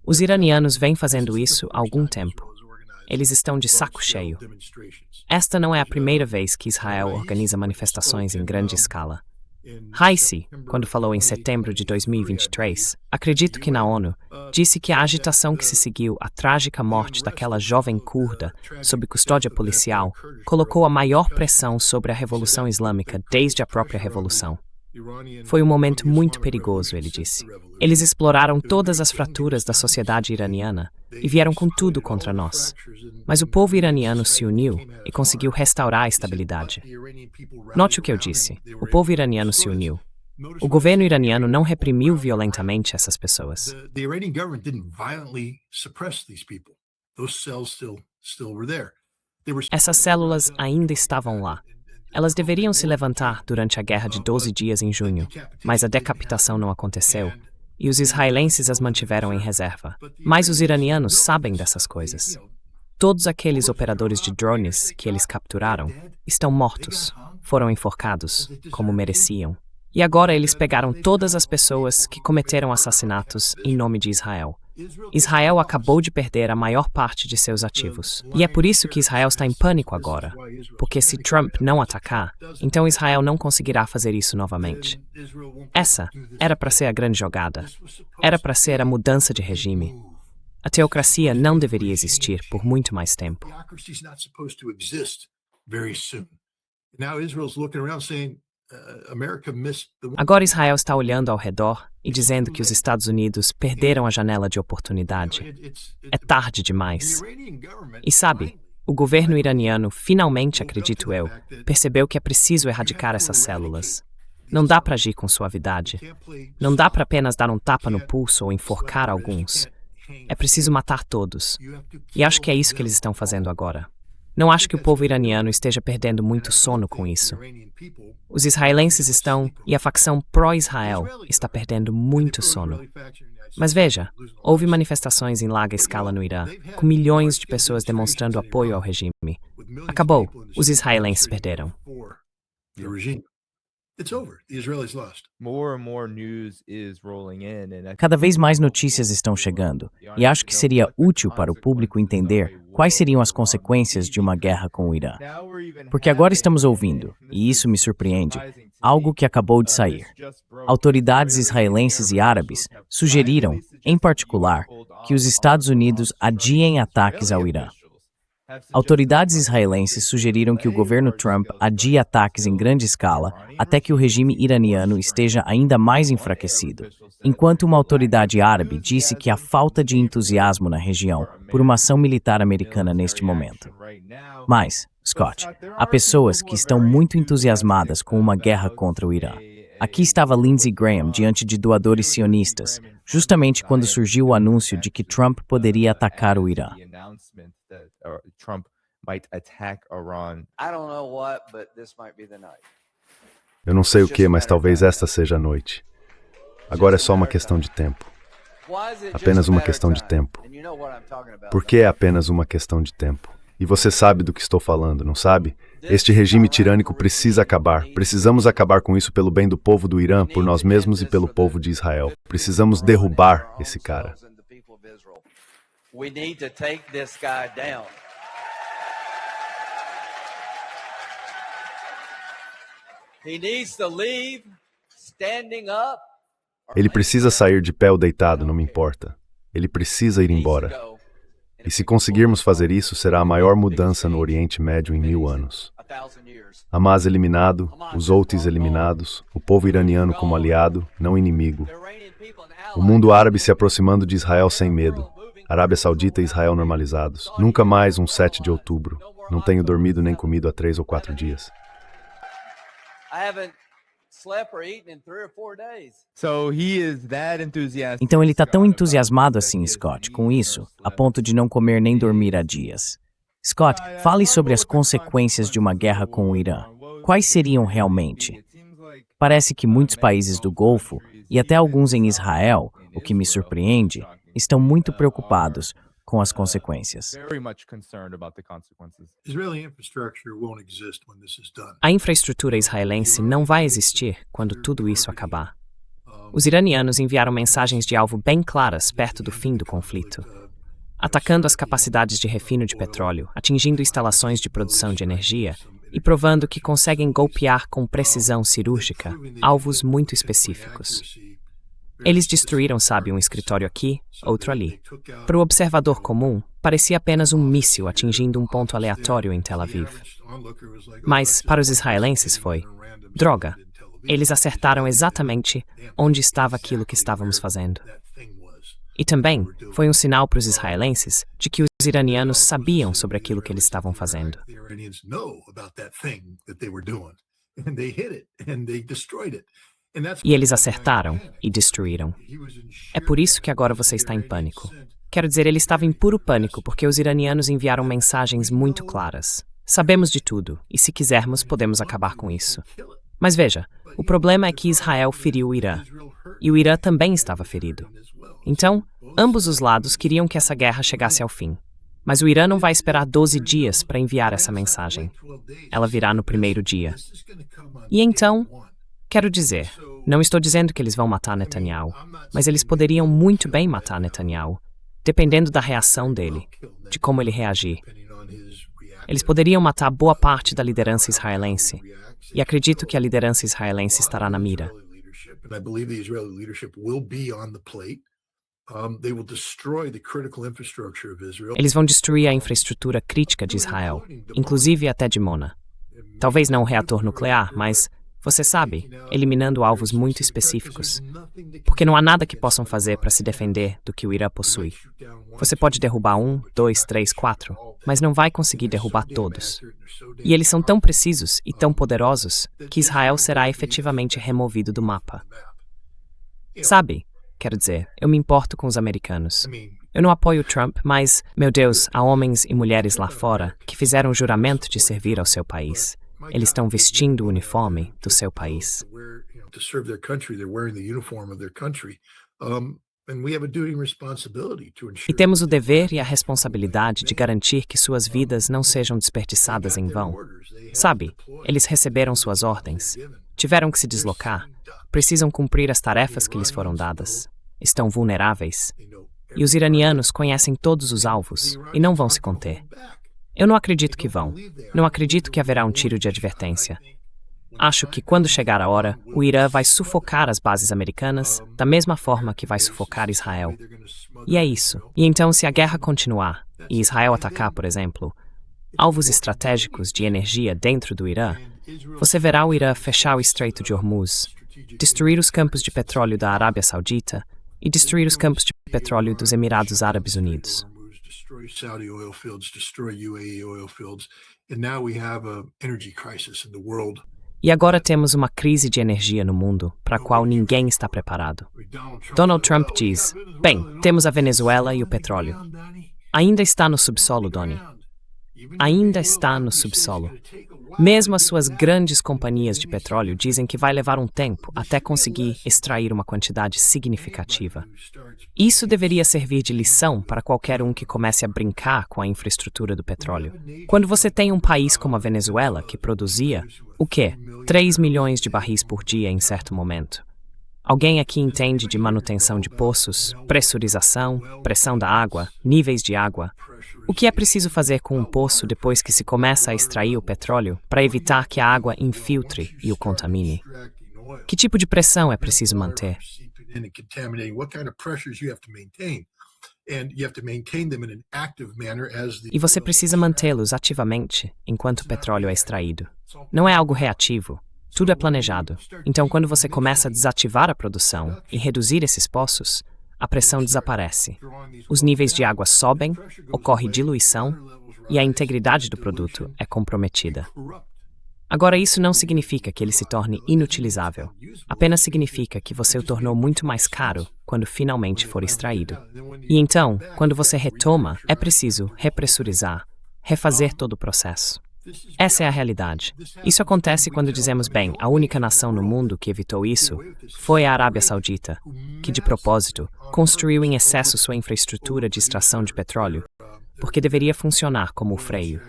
Os iranianos vêm fazendo isso há algum tempo. Eles estão de saco cheio. Esta não é a primeira vez que Israel organiza manifestações em grande escala. Raisi, quando falou em setembro de 2023, acredito que na ONU, disse que a agitação que se seguiu à trágica morte daquela jovem curda sob custódia policial colocou a maior pressão sobre a Revolução Islâmica desde a própria Revolução. Foi um momento muito perigoso, ele disse. Eles exploraram todas as fraturas da sociedade iraniana e vieram com tudo contra nós. Mas o povo iraniano se uniu e conseguiu restaurar a estabilidade. Note o que eu disse. O povo iraniano se uniu. O governo iraniano não reprimiu violentamente essas pessoas. Essas células ainda estavam lá. Elas deveriam se levantar durante a guerra de 12 dias em junho, mas a decapitação não aconteceu, e os israelenses as mantiveram em reserva. Mas os iranianos sabem dessas coisas. Todos aqueles operadores de drones que eles capturaram estão mortos, foram enforcados, como mereciam. E agora eles pegaram todas as pessoas que cometeram assassinatos em nome de Israel. Israel acabou de perder a maior parte de seus ativos. E é por isso que Israel está em pânico agora. Porque se Trump não atacar, então Israel não conseguirá fazer isso novamente. Essa era para ser a grande jogada. Era para ser a mudança de regime. A teocracia não deveria existir por muito mais tempo. Agora Israel está olhando ao redor e dizendo que os Estados Unidos perderam a janela de oportunidade. É tarde demais. E sabe, o governo iraniano finalmente, acredito eu, percebeu que é preciso erradicar essas células. Não dá para agir com suavidade. Não dá para apenas dar um tapa no pulso ou enforcar alguns. É preciso matar todos. E acho que é isso que eles estão fazendo agora. Não acho que o povo iraniano esteja perdendo muito sono com isso. Os israelenses estão, e a facção pró-Israel está perdendo muito sono. Mas veja, houve manifestações em larga escala no Irã, com milhões de pessoas demonstrando apoio ao regime. Acabou, os israelenses perderam. Cada vez mais notícias estão chegando, e acho que seria útil para o público entender quais seriam as consequências de uma guerra com o Irã. Porque agora estamos ouvindo, e isso me surpreende, algo que acabou de sair. Autoridades israelenses e árabes sugeriram, em particular, que os Estados Unidos adiem ataques ao Irã. Autoridades israelenses sugeriram que o governo Trump adie ataques em grande escala até que o regime iraniano esteja ainda mais enfraquecido, enquanto uma autoridade árabe disse que há falta de entusiasmo na região por uma ação militar americana neste momento. Mas, Scott, há pessoas que estão muito entusiasmadas com uma guerra contra o Irã. Aqui estava Lindsey Graham diante de doadores sionistas, justamente quando surgiu o anúncio de que Trump poderia atacar o Irã. Eu não sei o que, mas talvez esta seja a noite. Agora é só uma questão de tempo. Apenas uma questão de tempo. Por que é apenas uma questão de tempo? E você sabe do que estou falando, não sabe? Este regime tirânico precisa acabar. Precisamos acabar com isso pelo bem do povo do Irã, por nós mesmos e pelo povo de Israel. Precisamos derrubar esse cara. Ele precisa sair de pé ou deitado, não me importa. Ele precisa ir embora. E se conseguirmos fazer isso, será a maior mudança no Oriente Médio em 1000 anos. Hamas eliminado, os Houthis eliminados, o povo iraniano como aliado, não inimigo. O mundo árabe se aproximando de Israel sem medo. Arábia Saudita e Israel normalizados. Nunca mais um 7 de outubro. Não tenho dormido nem comido há 3 ou 4 dias. Então ele está tão entusiasmado assim, Scott, com isso, a ponto de não comer nem dormir há dias. Scott, fale sobre as consequências de uma guerra com o Irã. Quais seriam realmente? Parece que muitos países do Golfo, e até alguns em Israel, o que me surpreende, estão muito preocupados com as consequências. A infraestrutura israelense não vai existir quando tudo isso acabar. os iranianos enviaram mensagens de alvo bem claras perto do fim do conflito, atacando as capacidades de refino de petróleo, atingindo instalações de produção de energia e provando que conseguem golpear com precisão cirúrgica alvos muito específicos. Eles destruíram, sabe, um escritório aqui, outro ali. Para o observador comum, parecia apenas um míssil atingindo um ponto aleatório em Tel Aviv. Mas, para os israelenses foi, droga, eles acertaram exatamente onde estava aquilo que estávamos fazendo. E também foi um sinal para os israelenses de que os iranianos sabiam sobre aquilo que eles estavam fazendo. E eles acertaram e destruíram. É por isso que agora você está em pânico. Quero dizer, ele estava em puro pânico porque os iranianos enviaram mensagens muito claras. Sabemos de tudo, e se quisermos, podemos acabar com isso. Mas veja, o problema é que Israel feriu o Irã, e o Irã também estava ferido. Então, ambos os lados queriam que essa guerra chegasse ao fim. Mas o Irã não vai esperar 12 dias para enviar essa mensagem. Ela virá no primeiro dia. E então, quero dizer, não estou dizendo que eles vão matar Netanyahu, mas eles poderiam muito bem matar Netanyahu, dependendo da reação dele, de como ele reagir. Eles poderiam matar boa parte da liderança israelense, e acredito que a liderança israelense estará na mira. Eles vão destruir a infraestrutura crítica de Israel, inclusive até Dimona. Talvez não o reator nuclear, mas, você sabe, eliminando alvos muito específicos. Porque não há nada que possam fazer para se defender do que o Irã possui. Você pode derrubar 1, 2, 3, 4, mas não vai conseguir derrubar todos. E eles são tão precisos e tão poderosos que Israel será efetivamente removido do mapa. Sabe, quero dizer, eu me importo com os americanos. Eu não apoio Trump, mas, meu Deus, há homens e mulheres lá fora que fizeram o juramento de servir ao seu país. Eles estão vestindo o uniforme do seu país. E temos o dever e a responsabilidade de garantir que suas vidas não sejam desperdiçadas em vão. Sabe, eles receberam suas ordens, tiveram que se deslocar, precisam cumprir as tarefas que lhes foram dadas, estão vulneráveis. E os iranianos conhecem todos os alvos e não vão se conter. Eu não acredito que vão. Não acredito que haverá um tiro de advertência. Acho que, quando chegar a hora, o Irã vai sufocar as bases americanas da mesma forma que vai sufocar Israel. E é isso. E então, se a guerra continuar e Israel atacar, por exemplo, alvos estratégicos de energia dentro do Irã, você verá o Irã fechar o Estreito de Hormuz, destruir os campos de petróleo da Arábia Saudita e destruir os campos de petróleo dos Emirados Árabes Unidos. Destroy Saudi oil fields, destroy UAE oil fields, and now we have an energy crisis in the world. E agora temos uma crise de energia no mundo para a qual ninguém está preparado. Donald Trump diz, bem, temos a Venezuela e o petróleo. Ainda está no subsolo, Donnie. Ainda está no subsolo. Mesmo as suas grandes companhias de petróleo dizem que vai levar um tempo até conseguir extrair uma quantidade significativa. Isso deveria servir de lição para qualquer um que comece a brincar com a infraestrutura do petróleo. Quando você tem um país como a Venezuela que produzia, o quê? 3 milhões de barris por dia em certo momento. Alguém aqui entende de manutenção de poços, pressurização, pressão da água, níveis de água? O que é preciso fazer com um poço depois que se começa a extrair o petróleo para evitar que a água infiltre e o contamine? Que tipo de pressão é preciso manter? E você precisa mantê-los ativamente enquanto o petróleo é extraído. Não é algo reativo. Tudo é planejado. Então, quando você começa a desativar a produção e reduzir esses poços, a pressão desaparece. Os níveis de água sobem, ocorre diluição e a integridade do produto é comprometida. Agora, isso não significa que ele se torne inutilizável. Apenas significa que você o tornou muito mais caro quando finalmente for extraído. E então, quando você retoma, é preciso repressurizar, refazer todo o processo. Essa é a realidade. Isso acontece quando dizemos, bem, a única nação no mundo que evitou isso foi a Arábia Saudita, que, de propósito, construiu em excesso sua infraestrutura de extração de petróleo, porque deveria funcionar como o freio.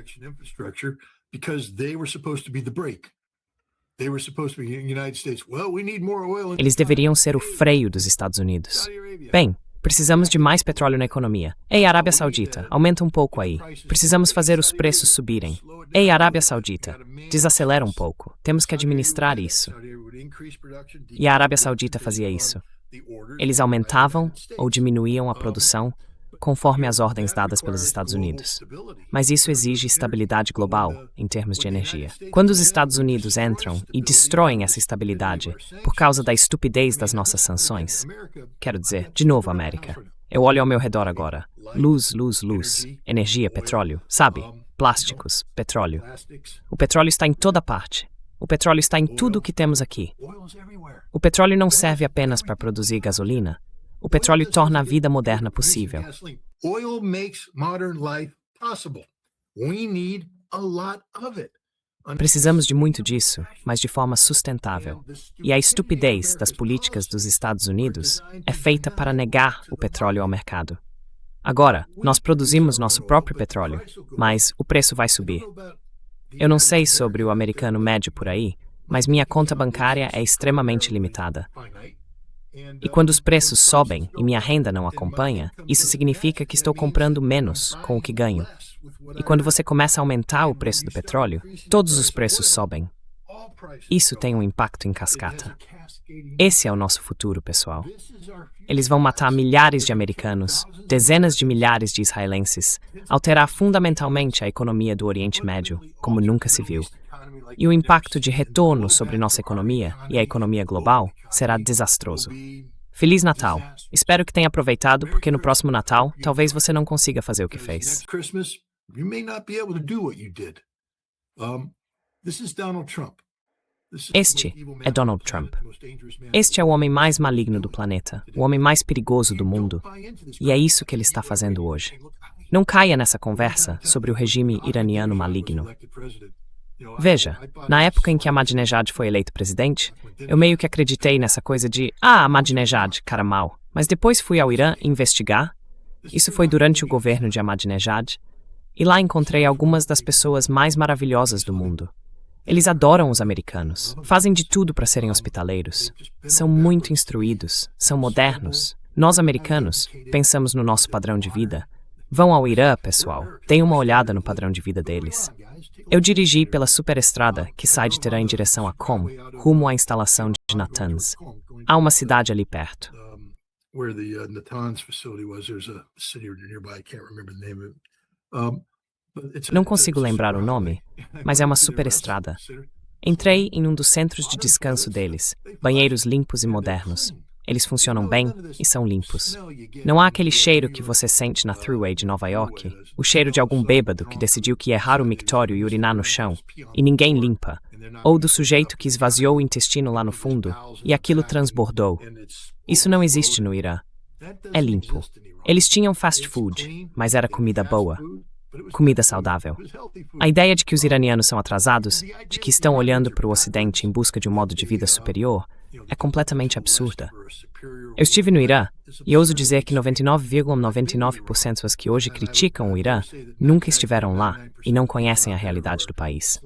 They were supposed to be in the United States. Well, we need more oil. Eles deveriam ser o freio dos Estados Unidos. Bem, precisamos de mais petróleo na economia. Ei, Arábia Saudita, aumenta um pouco aí. Precisamos fazer os preços subirem. Ei, Arábia Saudita, desacelera um pouco. Temos que administrar isso. E a Arábia Saudita fazia isso. Eles aumentavam ou diminuíam a produção conforme as ordens dadas pelos Estados Unidos. Mas isso exige estabilidade global em termos de energia. Quando os Estados Unidos entram e destroem essa estabilidade por causa da estupidez das nossas sanções, quero dizer, de novo, América, eu olho ao meu redor agora. Luz, luz, luz. Energia, petróleo, sabe? Plásticos, petróleo. O petróleo está em toda parte. O petróleo está em tudo o que temos aqui. O petróleo não serve apenas para produzir gasolina. O petróleo torna a vida moderna possível. Oil makes modern life possible. We need a lot of it. Precisamos de muito disso, mas de forma sustentável. E a estupidez das políticas dos Estados Unidos é feita para negar o petróleo ao mercado. Agora, nós produzimos nosso próprio petróleo, mas o preço vai subir. Eu não sei sobre o americano médio por aí, mas minha conta bancária é extremamente limitada. E quando os preços sobem e minha renda não acompanha, isso significa que estou comprando menos com o que ganho. E quando você começa a aumentar o preço do petróleo, todos os preços sobem. Isso tem um impacto em cascata. Esse é o nosso futuro, pessoal. Eles vão matar milhares de americanos, dezenas de milhares de israelenses, alterar fundamentalmente a economia do Oriente Médio, como nunca se viu. E o impacto de retorno sobre nossa economia e a economia global será desastroso. Feliz Natal! Espero que tenha aproveitado, porque no próximo Natal, talvez você não consiga fazer o que fez. Este é Donald Trump. Este é o homem mais maligno do planeta, o homem mais perigoso do mundo. E é isso que ele está fazendo hoje. Não caia nessa conversa sobre o regime iraniano maligno. Veja, na época em que Ahmadinejad foi eleito presidente, eu meio que acreditei nessa coisa de Ahmadinejad, cara mau. Mas depois fui ao Irã investigar. Isso foi durante o governo de Ahmadinejad. E lá encontrei algumas das pessoas mais maravilhosas do mundo. Eles adoram os americanos, fazem de tudo para serem hospitaleiros. São muito instruídos, são modernos. Nós, americanos, pensamos no nosso padrão de vida. Vão ao Irã, pessoal. Deem uma olhada no padrão de vida deles. Eu dirigi pela superestrada que sai de Teherã em direção a Qom, rumo à instalação de Natanz. Há uma cidade ali perto. Não consigo lembrar o nome, mas é uma superestrada. Entrei em um dos centros de descanso deles, banheiros limpos e modernos. Eles funcionam bem e são limpos. Não há aquele cheiro que você sente na Thruway de Nova York, o cheiro de algum bêbado que decidiu que ia errar o mictório e urinar no chão, e ninguém limpa, ou do sujeito que esvaziou o intestino lá no fundo e aquilo transbordou. Isso não existe no Irã. É limpo. Eles tinham fast food, mas era comida boa. Comida saudável. A ideia de que os iranianos são atrasados, de que estão olhando para o Ocidente em busca de um modo de vida superior, é completamente absurda. Eu estive no Irã e ouso dizer que 99,99% das que hoje criticam o Irã nunca estiveram lá e não conhecem a realidade do país.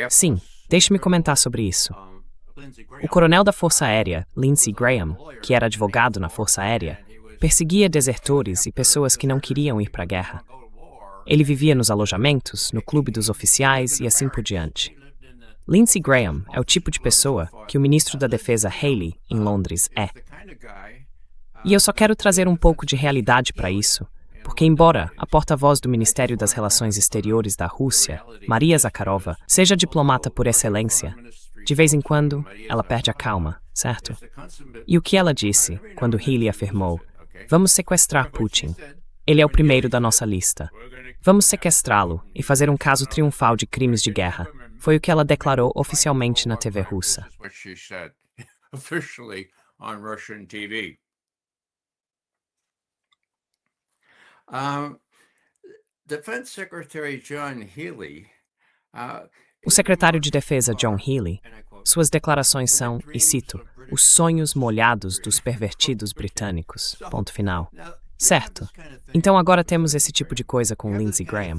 Sim, deixe-me comentar sobre isso. O coronel da Força Aérea, Lindsey Graham, que era advogado na Força Aérea, perseguia desertores e pessoas que não queriam ir para a guerra. Ele vivia nos alojamentos, no clube dos oficiais e assim por diante. Lindsey Graham é o tipo de pessoa que o ministro da Defesa Haley, em Londres, é. E eu só quero trazer um pouco de realidade para isso, porque embora a porta-voz do Ministério das Relações Exteriores da Rússia, Maria Zakharova, seja diplomata por excelência, de vez em quando ela perde a calma, certo? E o que ela disse quando Haley afirmou: "Vamos sequestrar Putin. Ele é o primeiro da nossa lista. Vamos sequestrá-lo e fazer um caso triunfal de crimes de guerra", foi o que ela declarou oficialmente na TV russa. O secretário de Defesa John Healey, suas declarações são, e cito, "os sonhos molhados dos pervertidos britânicos", ponto final. Certo. Então agora temos esse tipo de coisa com Lindsey Graham.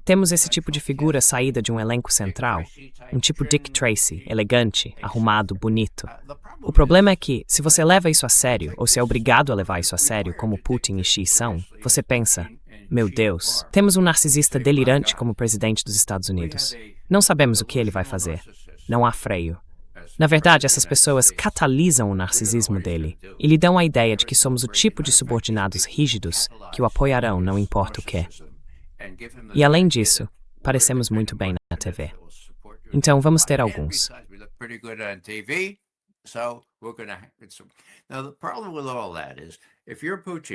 Temos esse tipo de figura saída de um elenco central. Um tipo Dick Tracy, elegante, arrumado, bonito. O problema é que, se você leva isso a sério, ou se é obrigado a levar isso a sério, como Putin e Xi são, você pensa, meu Deus, temos um narcisista delirante como presidente dos Estados Unidos. Não sabemos o que ele vai fazer. Não há freio. Na verdade, essas pessoas catalisam o narcisismo dele e lhe dão a ideia de que somos o tipo de subordinados rígidos que o apoiarão não importa o que. E além disso, parecemos muito bem na TV. Então vamos ter alguns.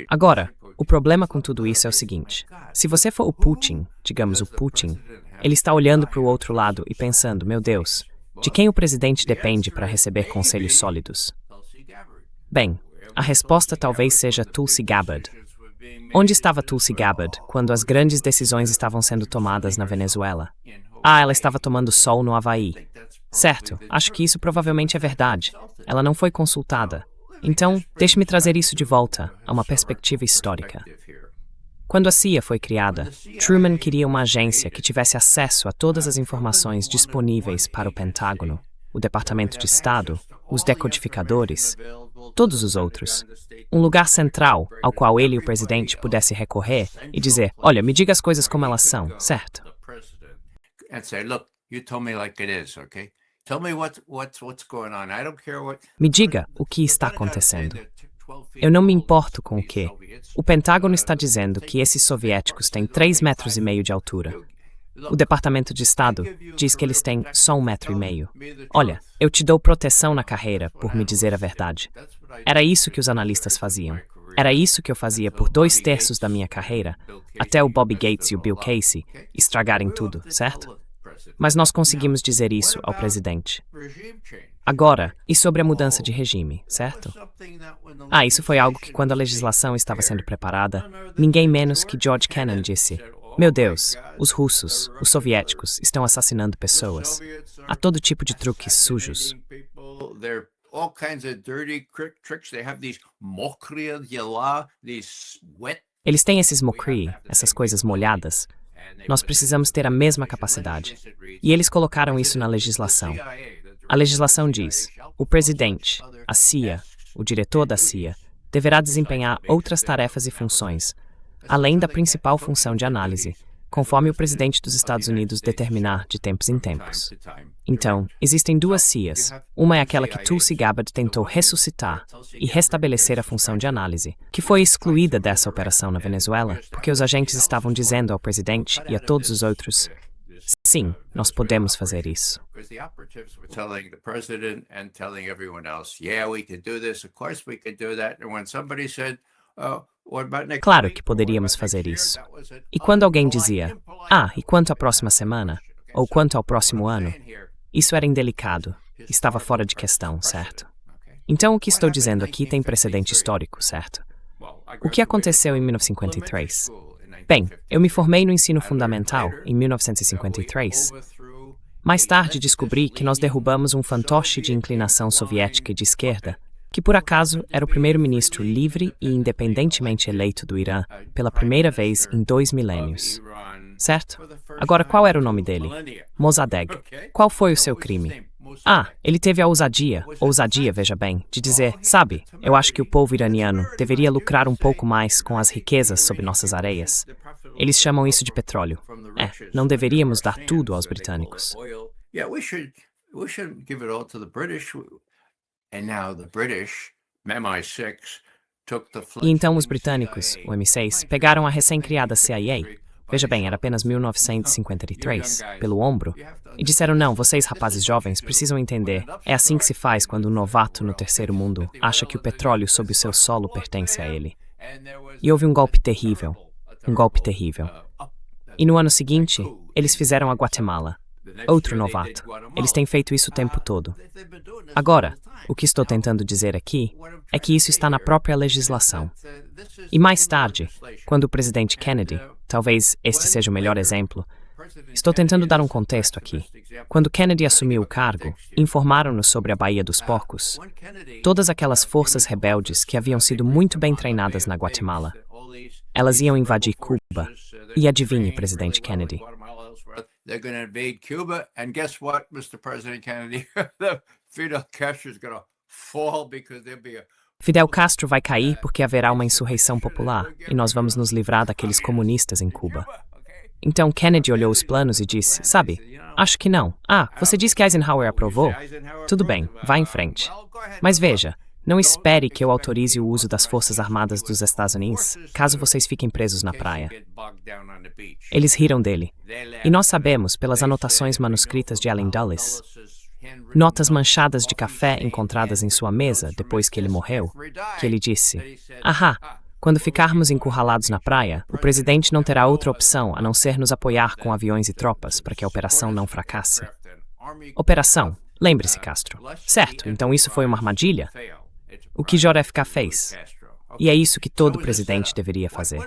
Agora, o problema com tudo isso é o seguinte. Se você for o Putin, digamos o Putin, ele está olhando para o outro lado e pensando, meu Deus, de quem o presidente depende para receber conselhos sólidos? Bem, a resposta talvez seja Tulsi Gabbard. Onde estava Tulsi Gabbard quando as grandes decisões estavam sendo tomadas na Venezuela? Ah, ela estava tomando sol no Havaí. Certo, acho que isso provavelmente é verdade. Ela não foi consultada. Então, deixe-me trazer isso de volta a uma perspectiva histórica. Quando a CIA foi criada, Truman queria uma agência que tivesse acesso a todas as informações disponíveis para o Pentágono, o Departamento de Estado, os decodificadores, todos os outros. Um lugar central ao qual ele e o presidente pudessem recorrer e dizer, olha, me diga as coisas como elas são, certo? Me diga o que está acontecendo. Eu não me importo com o que. O Pentágono está dizendo que esses soviéticos têm 3,5 metros de altura. O Departamento de Estado diz que eles têm só 1,5 metro. Olha, eu te dou proteção na carreira por me dizer a verdade. Era isso que os analistas faziam. Era isso que eu fazia por 2/3 da minha carreira, até o Bobby Gates e o Bill Casey estragarem tudo, certo? Mas nós conseguimos dizer isso ao presidente. Agora, e sobre a mudança de regime, certo? Ah, isso foi algo que quando a legislação estava sendo preparada, ninguém menos que George Kennan disse, meu Deus, os russos, os soviéticos, estão assassinando pessoas. Há todo tipo de truques sujos. Eles têm esses mokri, essas coisas molhadas. Nós precisamos ter a mesma capacidade. E eles colocaram isso na legislação. A legislação diz, o presidente, a CIA, o diretor da CIA, deverá desempenhar outras tarefas e funções, além da principal função de análise, conforme o presidente dos Estados Unidos determinar de tempos em tempos. Então, existem duas CIAs. Uma é aquela que Tulsi Gabbard tentou ressuscitar e restabelecer a função de análise, que foi excluída dessa operação na Venezuela, porque os agentes estavam dizendo ao presidente e a todos os outros, sim, nós podemos fazer isso. Claro que poderíamos fazer isso. E quando alguém dizia, e quanto à próxima semana? Ou quanto ao próximo ano? Isso era indelicado. Estava fora de questão, certo? Então o que estou dizendo aqui tem precedente histórico, certo? O que aconteceu em 1953? Bem, eu me formei no ensino fundamental em 1953. Mais tarde descobri que nós derrubamos um fantoche de inclinação soviética e de esquerda, que por acaso era o primeiro-ministro livre e independentemente eleito do Irã pela primeira vez em 2 milênios. Certo? Agora, qual era o nome dele? Mossadegh. Qual foi o seu crime? Ele teve a ousadia, veja bem, de dizer, sabe, eu acho que o povo iraniano deveria lucrar um pouco mais com as riquezas sob nossas areias. Eles chamam isso de petróleo. Não deveríamos dar tudo aos britânicos. E então os britânicos, o MI6, pegaram a recém-criada CIA, veja bem, era apenas 1953, pelo ombro, e disseram, não, vocês rapazes jovens precisam entender, é assim que se faz quando um novato no terceiro mundo acha que o petróleo sob o seu solo pertence a ele. E houve um golpe terrível. E no ano seguinte, eles fizeram a Guatemala. Outro novato. Eles têm feito isso o tempo todo. Agora, o que estou tentando dizer aqui é que isso está na própria legislação. E mais tarde, quando o presidente Kennedy, talvez este seja o melhor exemplo, estou tentando dar um contexto aqui. Quando Kennedy assumiu o cargo, informaram-nos sobre a Baía dos Porcos. Todas aquelas forças rebeldes que haviam sido muito bem treinadas na Guatemala. Elas iam invadir Cuba. E adivinhe, presidente Kennedy. They're going to invade Cuba, and guess what, Mr. President Kennedy? The Fidel Castro is going to fall because there'll be a Fidel Castro vai cair porque haverá uma insurreição popular e nós vamos nos livrar daqueles comunistas em Cuba. Então Kennedy olhou os planos e disse, sabe, acho que não. Ah, você diz que Eisenhower aprovou? Tudo bem, vá em frente. Mas veja, não espere que eu autorize o uso das Forças Armadas dos Estados Unidos, caso vocês fiquem presos na praia. Eles riram dele. E nós sabemos, pelas anotações manuscritas de Allen Dulles, notas manchadas de café encontradas em sua mesa depois que ele morreu, que ele disse, quando ficarmos encurralados na praia, o presidente não terá outra opção a não ser nos apoiar com aviões e tropas para que a operação não fracasse. Operação, lembre-se, Castro. Certo, então isso foi uma armadilha? O que JFK fez. E é isso que todo presidente deveria fazer.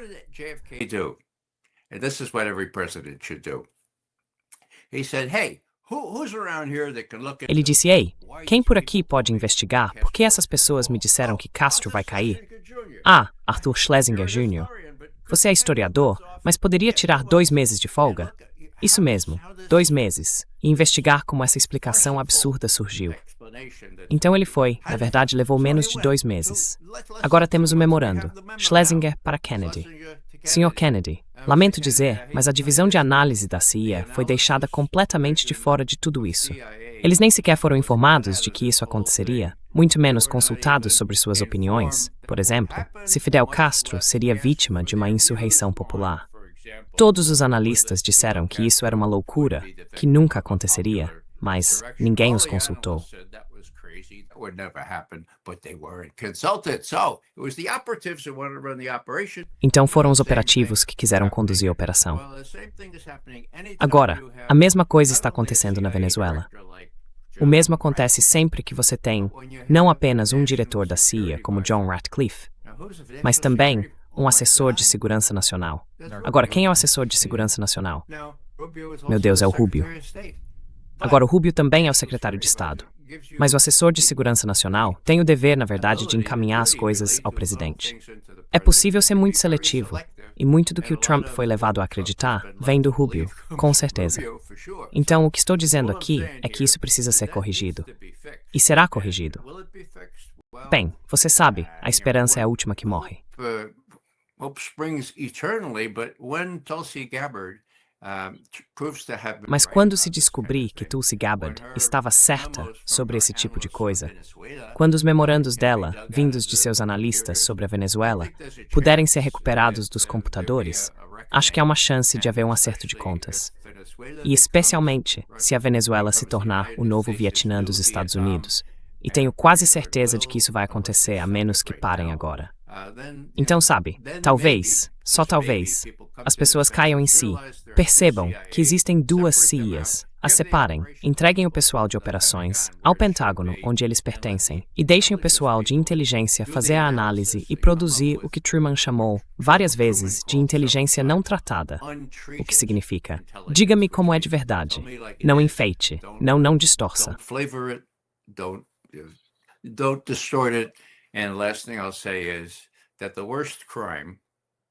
Ele disse, ei, quem por aqui pode investigar por que essas pessoas me disseram que Castro vai cair? Arthur Schlesinger Jr. Você é historiador, mas poderia tirar 2 meses de folga? Isso mesmo, 2 meses, e investigar como essa explicação absurda surgiu. Então ele foi, na verdade levou menos de 2 meses. Agora temos o memorando, Schlesinger para Kennedy. Sr. Kennedy, lamento dizer, mas a divisão de análise da CIA foi deixada completamente de fora de tudo isso. Eles nem sequer foram informados de que isso aconteceria, muito menos consultados sobre suas opiniões, por exemplo, se Fidel Castro seria vítima de uma insurreição popular. Todos os analistas disseram que isso era uma loucura, que nunca aconteceria, mas ninguém os consultou. Então foram os operativos que quiseram conduzir a operação. Agora, a mesma coisa está acontecendo na Venezuela. O mesmo acontece sempre que você tem não apenas um diretor da CIA, como John Ratcliffe, mas também um assessor de segurança nacional. Agora, quem é o assessor de segurança nacional? Meu Deus, é o Rubio. Agora, o Rubio também é o secretário de Estado. Mas o assessor de segurança nacional tem o dever, na verdade, de encaminhar as coisas ao presidente. É possível ser muito seletivo, e muito do que o Trump foi levado a acreditar vem do Rubio, com certeza. Então, o que estou dizendo aqui é que isso precisa ser corrigido. E será corrigido. Bem, você sabe, a esperança é a última que morre. Mas quando se descobrir que Tulsi Gabbard estava certa sobre esse tipo de coisa, quando os memorandos dela, vindos de seus analistas sobre a Venezuela, puderem ser recuperados dos computadores, acho que há uma chance de haver um acerto de contas. E especialmente se a Venezuela se tornar o novo Vietnã dos Estados Unidos. E tenho quase certeza de que isso vai acontecer a menos que parem agora. Então, sabe, talvez, só talvez, as pessoas caiam em si, percebam que existem 2 CIAs, as separem, entreguem o pessoal de operações ao Pentágono, onde eles pertencem, e deixem o pessoal de inteligência fazer a análise e produzir o que Truman chamou, várias vezes, de inteligência não tratada. O que significa, diga-me como é de verdade, não enfeite, não distorça.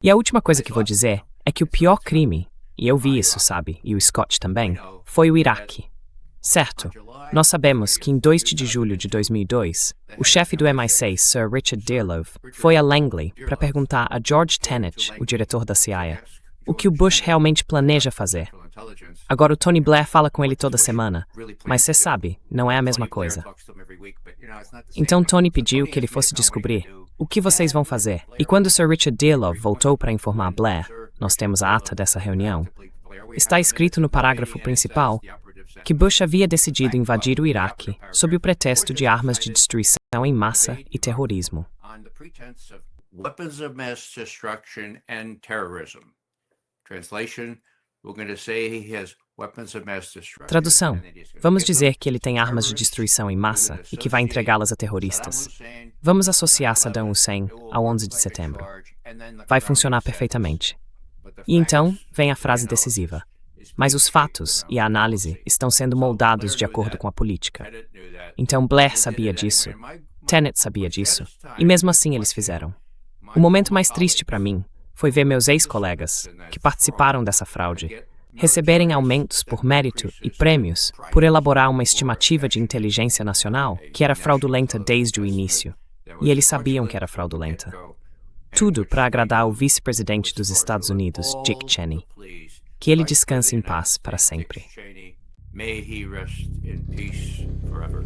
E a última coisa que vou dizer é que o pior crime, e eu vi isso, sabe, e o Scott também, foi o Iraque. Certo, nós sabemos que em 2 de julho de 2002, o chefe do MI6, Sir Richard Dearlove, foi a Langley para perguntar a George Tenet, o diretor da CIA, o que o Bush realmente planeja fazer. Agora o Tony Blair fala com ele toda semana, mas você sabe, não é a mesma coisa. Então Tony pediu que ele fosse descobrir o que vocês vão fazer. E quando Sir Richard Dearlove voltou para informar Blair, nós temos a ata dessa reunião, está escrito no parágrafo principal que Bush havia decidido invadir o Iraque sob o pretexto de armas de destruição em massa e terrorismo. Tradução. Vamos dizer que ele tem armas de destruição em massa e que vai entregá-las a terroristas. Vamos associar Saddam Hussein ao 11 de setembro. Vai funcionar perfeitamente. E então vem a frase decisiva. Mas os fatos e a análise estão sendo moldados de acordo com a política. Então Blair sabia disso, Tenet sabia disso, e mesmo assim eles fizeram. O momento mais triste para mim foi ver meus ex-colegas, que participaram dessa fraude, receberem aumentos por mérito e prêmios por elaborar uma estimativa de inteligência nacional que era fraudulenta desde o início. E eles sabiam que era fraudulenta. Tudo para agradar o vice-presidente dos Estados Unidos, Dick Cheney. Que ele descanse em paz para sempre. May he rest in peace forever.